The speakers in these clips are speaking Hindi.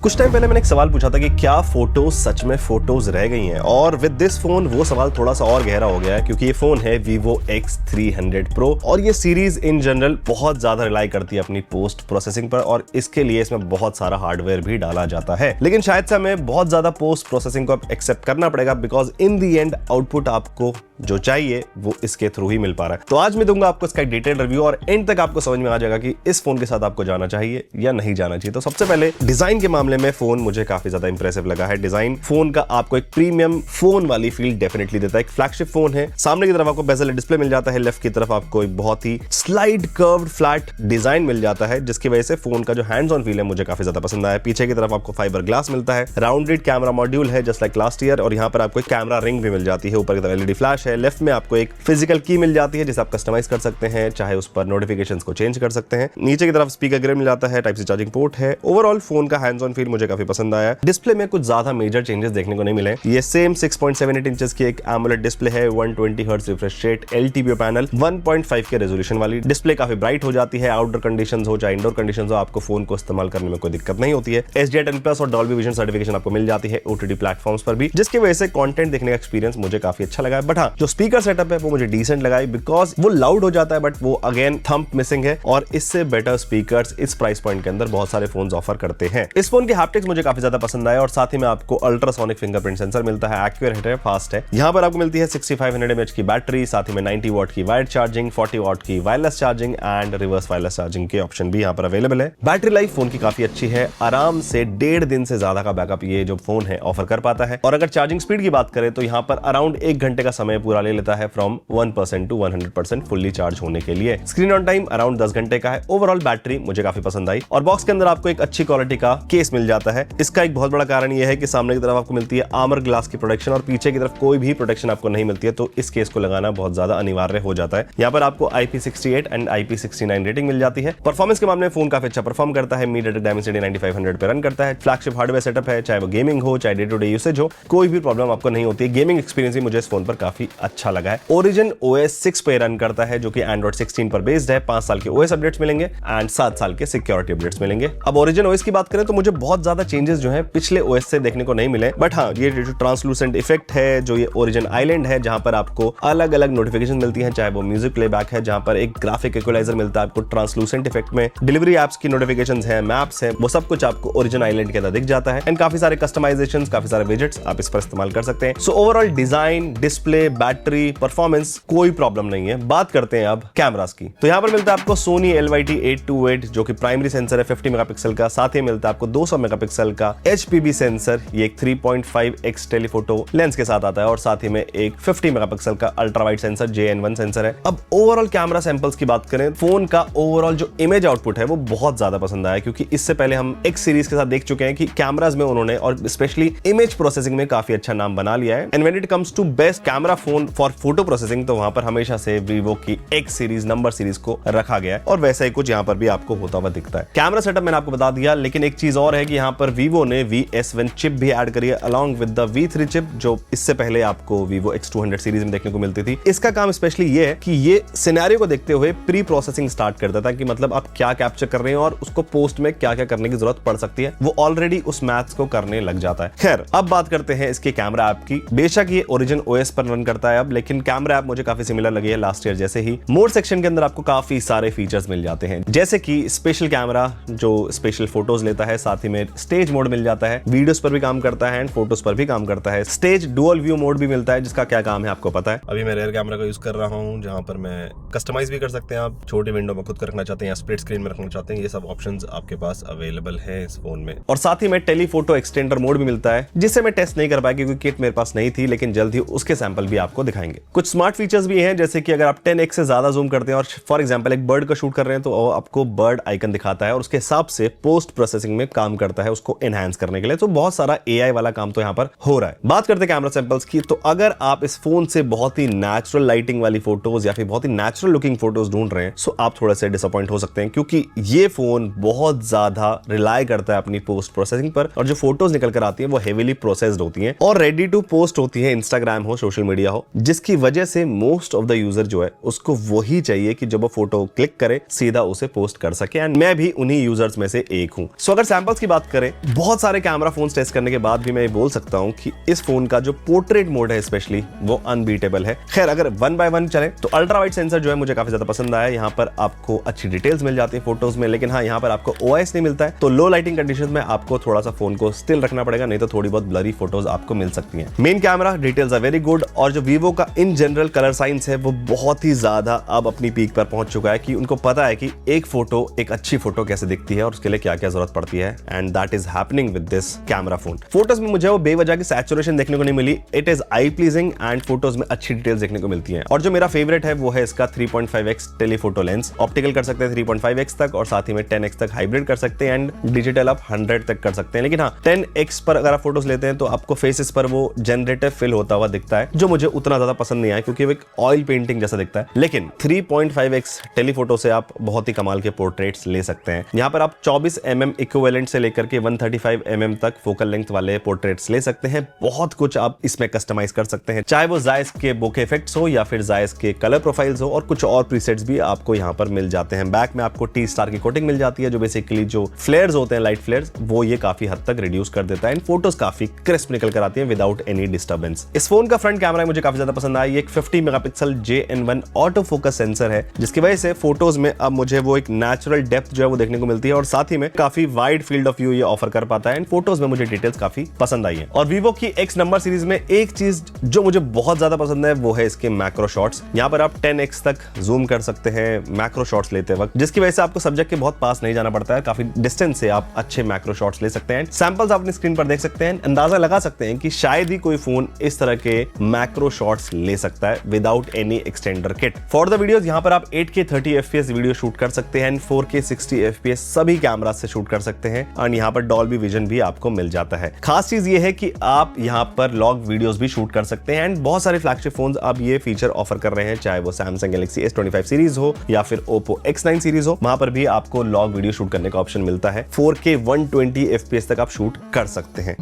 कुछ टाइम पहले मैंने एक सवाल पूछा था कि क्या फोटोज सच में फोटोज रह गई हैं, और विद दिस फोन वो सवाल थोड़ा सा और गहरा हो गया है क्योंकि ये फोन है Vivo X300 Pro और ये सीरीज इन जनरल बहुत ज्यादा रिलाई करती है अपनी पोस्ट प्रोसेसिंग पर, और इसके लिए इसमें बहुत सारा हार्डवेयर भी डाला जाता है। लेकिन शायद से हमें बहुत ज्यादा पोस्ट प्रोसेसिंग को एक्सेप्ट करना पड़ेगा because in the and output आपको जो चाहिए वो इसके थ्रू ही मिल पा रहा है। तो आज मैं दूंगा आपको इसका एक डिटेल रिव्यू और एंड तक आपको समझ में आ जाएगा कि इस फोन के साथ आपको जाना चाहिए या नहीं जाना चाहिए। तो सबसे पहले डिजाइन के मामले में फोन मुझे काफी ज्यादा इंप्रेसिव लगा है। डिजाइन फोन का आपको एक प्रीमियम फोन वाली फील डेफिनेटली देता है। एक फ्लैगशिप फोन है। सामने की तरफ आपको बेजल डिस्प्ले मिल जाता है, लेफ्ट की तरफ आपको एक बहुत ही स्लाइड कर्व्ड फ्लैट डिजाइन मिल जाता है जिसकी वजह से फोन का जो हैंड्स ऑन फील है मुझे काफी ज्यादा पसंद आया। पीछे की तरफ आपको फाइबर ग्लास मिलता है, राउंडेड कैमरा मॉड्यूल है जस्ट लाइक लास्ट ईयर, और यहाँ पर आपको एक कैमरा रिंग भी मिल जाती है। ऊपर की तरफ एलईडी फ्लैश है, लेफ्ट में आपको एक फिजिकल की मिल जाती है जिसे आप कस्टमाइज कर सकते हैं, चाहे उस पर नोटिफिकेशंस को चेंज कर सकते हैं। नीचे की तरफ स्पीकर ग्रिल मिल जाता है, टाइप सी चार्जिंग पोर्ट है। ओवरऑल फोन का हैंड्स ऑन फील मुझे काफी पसंद आया। डिस्प्ले में कुछ ज्यादा मेजर चेंजेस देखने को नहीं मिले। ये सेम 6.78 इंचेस की एक एमोलेड डिस्प्ले है, 120 hertz refresh rate, LTPO panel, 1.5 के रेजोल्यूशन वाली डिस्प्ले काफी ब्राइट हो जाती है। आउटडोर कंडीशंस हो चाहे इंडोर कंडीशंस हो, आपको फोन को इस्तेमाल करने में कोई दिक्कत नहीं होती है। SDI 10+ और डॉल्बी विजन सर्टिफिकेशन आपको मिल जाती है OTT प्लेटफॉर्म्स पर भी, जिसकी वजह से कंटेंट देखने का एक्सपीरियंस मुझे काफी अच्छा लगा है। बट हाँ, जो स्पीकर सेटअप है वो मुझे डिसेंट लगा है बिकॉज वो लाउड हो जाता है बट वो अगेन थंप मिसिंग है, और इससे बेटर स्पीकर्स इस प्राइस पॉइंट के अंदर बहुत सारे फोन्स ऑफर करते हैं। इस फोन के हैप्टिक्स मुझे काफी ज्यादा पसंद आए और साथ ही में आपको अल्ट्रासोनिक फिंगरप्रिंट सेंसर मिलता है, एक्यूरेट है, फास्ट है। यहाँ पर आपको मिलती है 6500 mAh की बैटरी, साथ ही में 90 वॉट की वायर्ड चार्जिंग, 40 वॉट की wireless charging and reverse wireless charging के ऑप्शन भी यहाँ पर अवेलेबल है। बैटरी लाइफ फोन की काफी अच्छी है, आराम से 1.5 दिन से ज्यादा का बैकअप ये जो फोन है ऑफर कर पाता है। और अगर चार्जिंग स्पीड की बात करें तो यहाँ पर अराउंड 1 घंटे का समय पूरा ले लेता है फ्रॉम 1% टू 100% फुल्ली चार्ज होने के लिए। स्क्रीन ऑन टाइम अराउंड 10 घंटे का है। ओवरऑल बैटरी मुझे काफी पसंद आई और बॉक्स के अंदर आपको एक अच्छी क्वालिटी का केस मिल जाता है। इसका एक बहुत बड़ा कारण यह है कि सामने की तरफ आपको मिलती है आर्मर ग्लास की प्रोटेक्शन और पीछे की तरफ कोई भी प्रोटेक्शन आपको नहीं मिलती है, तो इस केस को लगाना बहुत ज्यादा अनिवार्य हो जाता है। यहाँ पर आपको IP68 एंड IP69 रेटिंग मिल जाती है। परफॉर्मेंस के मामले में फोन काफी अच्छा परफॉर्म करता है। मीडियाटेक डायमेंसिटी 9500 पे रन करता है। फ्लैगशिप हार्डवेयर सेटअप है, चाहे वो गेमिंग हो चाहे डे टू डे यूसेज हो, कोई भी प्रॉब्लम आपको नहीं होती है। गेमिंग एक्सपीरियंस भी मुझे इस फोन पर काफी अच्छा लगा है। ओरिजिन OS 6 पे रन करता है जो कि Android 16 पर बेस्ड है। 5 साल के OS अपडेट्स मिलेंगे एंड 7 साल के सिक्योरिटी अपडेट्स मिलेंगे। अब ओरिजिन OS की बात करें तो मुझे बहुत ज्यादा चेंजेस जो है पिछले OS से देखने को नहीं मिले, बट हाँ, ये जो ट्रांसलूसेंट इफेक्ट है, जो ये ओरिजिन आइलैंड है जहां पर आपको अलग अलग नोटिफिकेशन मिलती हैं, चाहे वो म्यूजिक प्लेबैक है जहां पर एक ग्राफिक इक्वलाइजर मिलता है आपको ट्रांसलूसेंट इफेक्ट में, डिलीवरी एप्स की नोटिफिकेशंस है, मैप्स है, वो सब कुछ आपको ओरिजिन आइलैंड के अंदर दिख जाता है। एंड काफी सारे कस्टमाइजेशंस, काफी सारे विजेट्स आप इस पर इस्तेमाल कर सकते हैं। So overall design, display, battery, performance कोई प्रॉब्लम नहीं है। बात करते हैं अब कैमरास की। तो यहाँ पर मिलता है आपको Sony LYT-828 जो कि प्राइमरी सेंसर है 50 मेगापिक्सल का, साथ ही मिलता है आपको 200 मेगापिक्सल का HPB सेंसर। ये एक 3.5x टेलीफोटो लेंस के साथ आता है और साथ ही में एक 50 मेगापिक्सल का ultra wide sensor JN1 sensor है। अब ओवरऑल कैमरा सैंपल्स की बात करें, फोन का ओवरऑल जो इमेज आउटपुट है वो बहुत ज्यादा पसंद आया क्योंकि इससे पहले हम X सीरीज के साथ देख चुके हैं कि कैमरास में उन्होंने और स्पेशली इमेज प्रोसेसिंग में काफी अच्छा नाम बना लिया है। And when it comes to best camera phone for photo processing तो वहां पर हमेशा से Vivo की X सीरीज नंबर सीरीज को रखा गया है और वैसा ही कुछ यहाँ पर भी आपको होता हुआ दिखता है। कैमरा सेटअप मैंने आपको बता दिया, लेकिन एक चीज और है कि यहाँ पर Vivo ने VS1 चिप भी ऐड करी है along with the V3 chip जो इससे पहले आपको Vivo X200 सीरीज में देखने को मिलती थी। इसका काम स्पेशली ये है कि ये सिनेरियो को देखते हुए प्री प्रोसेसिंग स्टार्ट करता था कि मतलब आप क्या कैप्चर कर रहे हैं और उसको पोस्ट में क्या क्या करने की जरूरत पड़ सकती है, वो ऑलरेडी उस मैथ्स को करने लग जाता है। खैर, अब बात करते हैं इसके कैमरा ऐप की। बेशक ये ओरिजिन OS पर रन करता है अब, लेकिन कैमरा ऐप मुझे काफी सिमिलर लगी है लास्ट ईयर जैसे ही। मोड सेक्शन के अंदर आपको काफी सारे फीचर्स मिल जाते हैं जैसे कि स्पेशल कैमरा जो स्पेशल फोटोज लेता है, साथ ही में स्टेज मोड मिल जाता है, वीडियोस पर भी काम करता है एंड फोटोज पर भी काम करता है। स्टेज डुअल व्यू मोड भी मिलता है जिसका क्या काम है आपको पता है। अभी मैं रेयर कैमरा का यूज कर रहा हूँ जहां पर मैं कस्टमाइज भी कर सकते हैं। आप छोटी विंडो में खुद का रखना चाहते हैं या स्प्लिट स्क्रीन में रखना चाहते हैं, ये सब ऑप्शंस आपके पास अवेलेबल है इस फोन में। और साथ ही में टेलीफोटो एक्सटेंडर मोड भी मिलता है जिससे मैं टेस्ट नहीं कर पाया क्योंकि किट मेरे पास नहीं थी, लेकिन जल्द ही उसके सैंपल भी आपको दिखाएंगे। कुछ स्मार्ट फीचर्स भी हैं जैसे कि अगर आप 10x से ज्यादा जूम करते हैं और फॉर एग्जांपल एक बर्ड का शूट कर रहे हैं तो आपको बर्ड आइकन दिखाता है और उसके हिसाब से पोस्ट प्रोसेसिंग में काम करता है उसको एनहांस करने के लिए। तो बहुत सारा AI वाला काम तो यहाँ पर हो रहा है। बात करते हैं कैमरा सैंपल्स की, तो अगर आप इस फोन से बहुत ही नेचुरल लाइटिंग वाली फोटोज या फिर बहुत ही नेचुरल लुकिंग फोटोज ढूंढ रहे हैं सो आप थोड़े से डिसअपॉइंट हो सकते हैं क्योंकि ये फोन बहुत ज्यादा रिलाई करता है अपनी पोस्ट प्रोसेसिंग पर और जो फोटोज निकल कर आती है वो हेवीली प्रोसेस्ड होती है और रेडी टू पोस्ट होती है, इंस्टाग्राम हो सोशल मीडिया हो, जिसकी वजह से मोस्ट ऑफ द यूजर जो है उसको वही चाहिए कि जब वो फोटो क्लिक करे सीधा उसे पोस्ट कर सके एंड मैं भी उन्हीं यूजर्स में से एक हूं। सो अगर सैंपल्स की बात करें, बहुत सारे कैमरा फोन टेस्ट करने के बाद भी मैं ये बोल सकता हूं कि इस फोन का जो पोर्ट्रेट मोड है स्पेशली वो अनबीटेबल है। खैर अगर वन बाय वन चले तो अल्ट्रा वाइड सेंसर जो है मुझे काफी ज्यादा पसंद आया। यहाँ पर आपको अच्छी डिटेल्स मिल जाती है फोटोज में, लेकिन हाँ यहाँ पर आपको OIS नहीं मिलता है, तो लो लाइटिंग कंडीशन में आपको थोड़ा सा फोन को स्टिल रखना पड़ेगा, नहीं तो थोड़ी बहुत ब्लरी फोटोज आपको मिल सकती हैं। Main camera details are very good, और जो वीवो का इन जनरल कलर साइंस है वो बहुत ही ज्यादा अब अपनी पीक पर पहुंच चुका है कि उनको पता है कि एक फोटो एक अच्छी फोटो कैसे दिखती है और उसके लिए क्या क्या जरूरत पड़ती है, and that is happening with this camera phone. Photos में मुझे वो बेवजह की सैचुरेशन देखने को नहीं मिली, it is eye pleasing and photos में अच्छी डिटेल्स देखने को मिलती हैं। और जो मेरा फेवरेट है वो है इसका 3.5x टेलीफोटो लेंस। ऑप्टिकल कर सकते हैं 3.5x तक, और साथ ही में 10x तक हाइब्रिड कर सकते हैं, एंड डिजिटल आप 100 तक कर सकते हैं। लेकिन हाँ 10x पर अगर आप फोटोज लेते हैं तो आपको फेसेस पर वो जनरेटिव फिल होता हुआ दिखता है, जो मुझे उतना ज्यादा पसंद नहीं आया क्योंकि वो एक ऑयल पेंटिंग जैसा दिखता है। लेकिन 3.5x टेलीफोटो से आप बहुत ही कमाल के पोर्ट्रेट्स ले सकते हैं। यहाँ पर आप 24 mm इक्विवेलेंट से लेकर के 135 mm तक फोकल लेंथ वाले पोर्ट्रेट्स ले सकते हैं। बहुत कुछ आप इसमें कस्टमाइज कर सकते हैं, चाहे वो जायस के बोके इफेक्ट्स हो या फिर जायस के कलर प्रोफाइल्स हो, और कुछ और प्रीसेट्स भी आपको यहाँ पर मिल जाते हैं। बैक में आपको टी स्टार की कोटिंग मिल जाती है, जो बेसिकली जो फ्लेयर्स होते हैं, लाइट फ्लेयर्स, वो ये काफी हद तक रिड्यूस कर देता है, एंड फोटोज काफी क्रिस्प निकल कर आती है विदाउट एनी डिस्टर्बेंस। इस फोन का फ्रंट कैमरा मुझे काफी ज्यादा पसंद आया। ये एक 50 megapixel JN1 auto focus sensor है, जिसकी वजह से फोटोज में अब मुझे वो एक नेचुरल डेप्थ जो है वो देखने को मिलती है, और साथ ही में काफी वाइड फील्ड ऑफ व्यू ये ऑफर कर पाता है, एंड फोटोज में मुझे डिटेल्स काफी पसंद आई है। और वीवो की X नंबर सीरीज में एक चीज जो मुझे बहुत ज्यादा पसंद है वो है इसके मैक्रो शॉट्स। यहाँ पर आप 10x तक जूम कर सकते हैं मैक्रो शॉट्स लेते वक्त, जिसकी वजह से आपको सब्जेक्ट के बहुत पास नहीं जाना पड़ता है, काफी डिस्टेंस से आप अच्छे मैक्रो शॉट्स ले सकते हैं। सैंपल्स आप अपनी स्क्रीन पर देख सकते हैं, अंदाजा लगा सकते हैं कि शायद ही कोई फोन इस तरह के मैक्रो शॉट्स ले सकता है without any extender kit. For the videos यहाँ पर आप 8K 30 FPS वीडियो शूट कर सकते हैं, 4K 60 FPS सभी कैमरा से शूट कर सकते हैं, और यहाँ पर डॉल्बी विजन भी आपको मिल जाता है। खास चीज ये है कि आप यहाँ पर लॉग वीडियोस भी शूट कर सकते हैं, एंड बहुत सारे फ्लैगशिप फोन्स अब ये फीचर ऑफर कर रहे हैं, चाहे वो Samsung Galaxy S25 सीरीज हो या फिर Oppo X9 सीरीज हो, वहां पर भी आपको लॉग वीडियो शूट करने का ऑप्शन मिलता है। 4K 120 FPS तक आप शूट कर सकते हैं।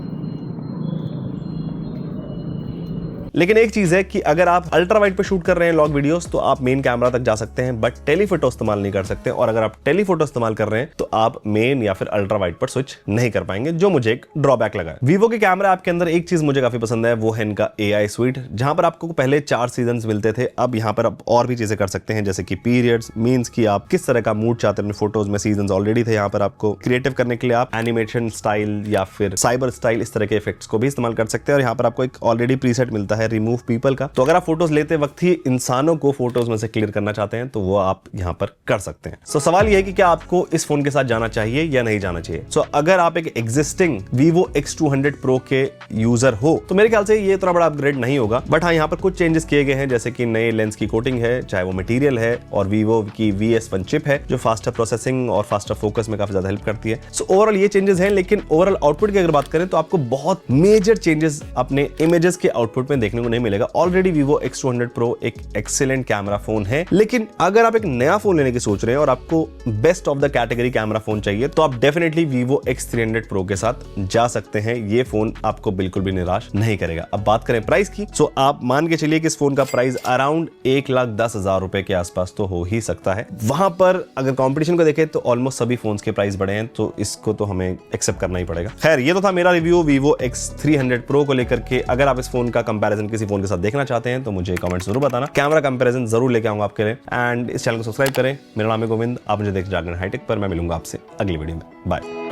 लेकिन एक चीज है कि अगर आप अल्ट्रा वाइड पे शूट कर रहे हैं लॉग वीडियोस तो आप मेन कैमरा तक जा सकते हैं, बट टेलीफोटो इस्तेमाल नहीं कर सकते, और अगर आप टेलीफोटो इस्तेमाल कर रहे हैं तो आप मेन या फिर अल्ट्रा वाइड पर स्विच नहीं कर पाएंगे, जो मुझे एक ड्रॉबैक लगा है। वीवो के कैमरा ऐप के अंदर एक चीज मुझे काफी पसंद है, वो है इनका AI स्वीट, जहां पर आपको पहले 4 सीजन मिलते थे, अब यहाँ पर आप और भी चीजें कर सकते हैं, जैसे कि पीरियड्स, मीन्स की आप किस तरह का मूड चाहते हैं अपने फोटोज में। सीजन ऑलरेडी थे, यहाँ पर आपको क्रिएटिव करने के लिए आप एनिमेशन स्टाइल या फिर साइबर स्टाइल इस तरह के इफेक्ट्स को भी इस्तेमाल कर सकते हैं, और यहाँ पर आपको एक ऑलरेडी प्रीसेट मिलता है रिमूव पीपल का, तो अगर आप फोटोज लेते वक्त ही इंसानों को फोटोज में से क्लियर करना चाहते हैं तो वो आप यहां पर कर सकते हैं। सो सवाल ये है कि क्या आपको इस फोन के साथ जाना चाहिए या नहीं जाना चाहिए। सो अगर आप एक एग्जिस्टिंग Vivo X200 Pro के यूजर हो तो मेरे ख्याल से ये इतना बड़ा अपग्रेड नहीं होगा, बट हाँ यहाँ पर कुछ चेंजेस किए गए हैं, जैसे कि नए लेंस की कोटिंग है, चाहे वो मटेरियल है, और Vivo की VS1 चिप है जो फास्टर प्रोसेसिंग और फास्टर फोकस में काफी ज्यादा हेल्प करती है। सो ओवरऑल ये चेंजेस हैं, लेकिन ओवरऑल आउटपुट की अगर बात करें तो आपको बहुत मेजर चेंजेस अपने इमेजेस के आउटपुट में देखने को नहीं मिलेगा। ऑलरेडी Vivo X200 Pro एक एक्सीलेंट कैमरा फोन है, लेकिन अगर आप एक नया फोन लेने की सोच रहे हैं और आपको best of the category camera phone चाहिए तो आप डेफिनेटली Vivo X300 Pro के साथ जा सकते हैं। ये फोन आपको बिल्कुल भी निराश नहीं करेगा। अब बात करें प्राइस की, सो आप मान के चलिए कि इस फोन का प्राइस अराउंड 1,10,000 रुपए के आसपास तो हो ही सकता है। वहां पर अगर कंपटीशन को देखें तो ऑलमोस्ट सभी फोन्स के प्राइस बढ़े हैं, तो इसको तो हमें एक्सेप्ट करना ही पड़ेगा। खैर ये तो था मेरा रिव्यू Vivo X300 Pro को लेकर के। अगर आप इस फोन का कंपैरिजन किसी फोन के साथ देखना चाहते हैं तो मुझे कमेंट जरूर बताना, कैमरा कंपैरिजन जरूर लेके आऊंगा आपके लिए। एंड इस चैनल को सब्सक्राइब करें। मेरा नाम है गोविंद, आप मुझे देख जागरण हाईटेक पर। मैं मिलूंगा आपसे अगली वीडियो में। बाय।